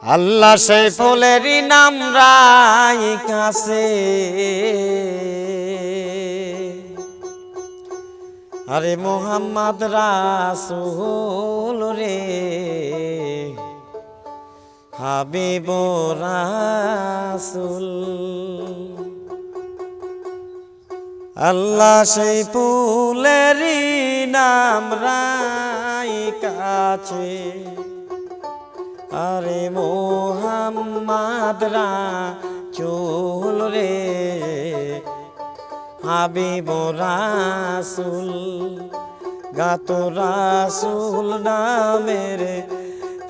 আল্লাহ সেই ফুলেরই নাম রাই কাছে আরে মোহাম্মদ রাসূল রে হাবিব রাসূল আল্লাহ সেই ফুলেরই নাম রাই কাছে আরে মোহাম্মদ রাসূল রে হাবিব রাসূল গাত রাসূল নামের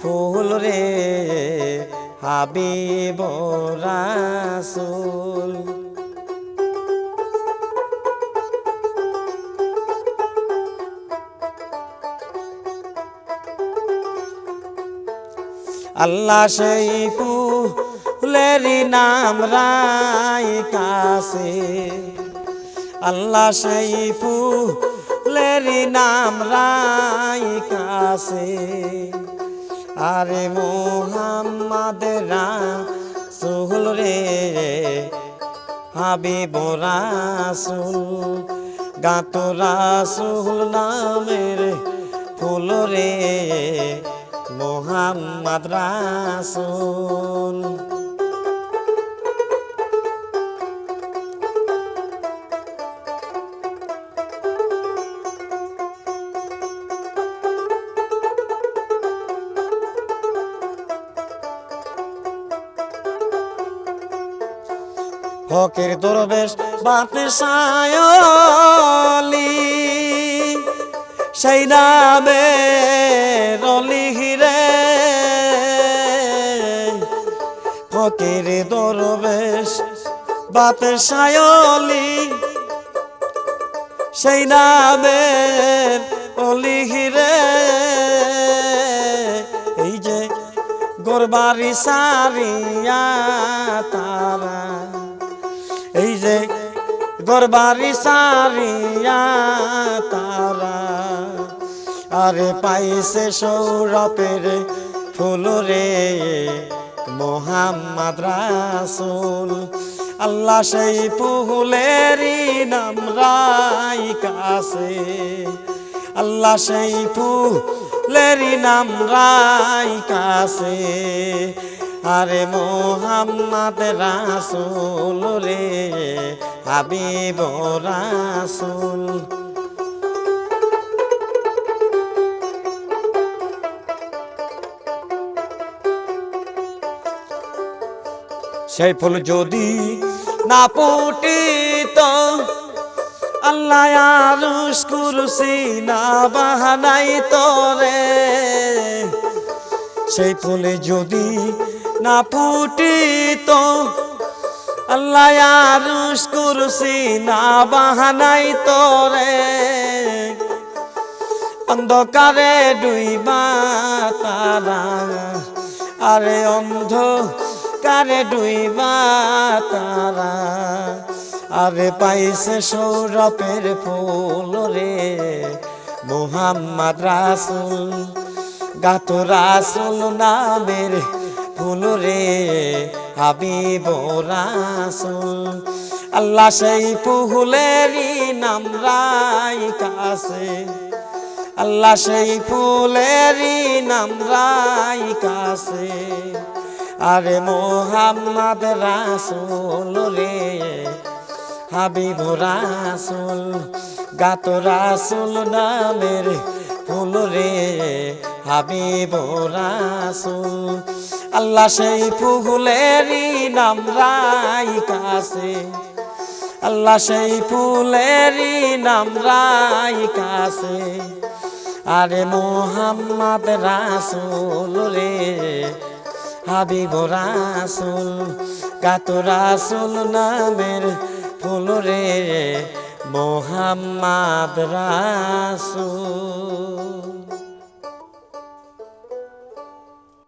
ফুল রে হাবিব রাসূল আল্লাহ সেই ফুলেরই নাম রাই কাছে আল্লাহ সেই ফুলেরই নাম রাই কাছে আরে মোহাম্মদ রাসূল রে হাবিব রাসূল গাত রাসূল নামের ফুল রে মোহাম্মদ রাসূল ফকির দরবেশ বাদশায়লি সেই নামে রলি রে ফকির দরবেশ বাদশায়লি সেই নামে অলি রে এই যে গোরবারি সারিয়া তারা এই যে গোরবারি সারিয়া তারা আরে পাইছে সৌরভের ফুল রে মোহাম্মদ রাসূল আল্লাহ সেই ফুলেরই নাম রাই কাছে আল্লাহ সেই ফুলেরই নাম রাই কাছে আরে মোহাম্মদ রাসূল রে হাবিব রাসূল সেই ফুল যদি না ফুটিত আল্লাহ আরশ কুরসি না বানাইতো রে সেই ফুলে যদি না ফুটিত আল্লাহ আরশ কুরসি না বানাইতো রে অন্ধকারে ডুইবা তারা আরে অন্ধকারে ডুইবা তারা আরে পাইছে সৌরভের ফুল রে মোহাম্মদ রাসূল গাত রাসূল নামের ফুল রে হাবিব রাসূল আল্লাহ সেই ফুলেরই নাম রাই কাছে আল্লাহ সেই ফুলেরই নাম রাই কাছে আরে মোহাম্মদ রাসূল রে হাবিব রাসূল গাত রাসূল নামের ফুল রে হাবিব রাসূল আল্লাহ সেই ফুলেরই নাম রাই কাছে আল্লাহ সেই ফুলেরই নাম রাই কাছে আরে মোহাম্মদ রাসূল রে হাবিব রাসূল গাত রাসূল নামের ফুল রে মোহাম্মদ রাসূল।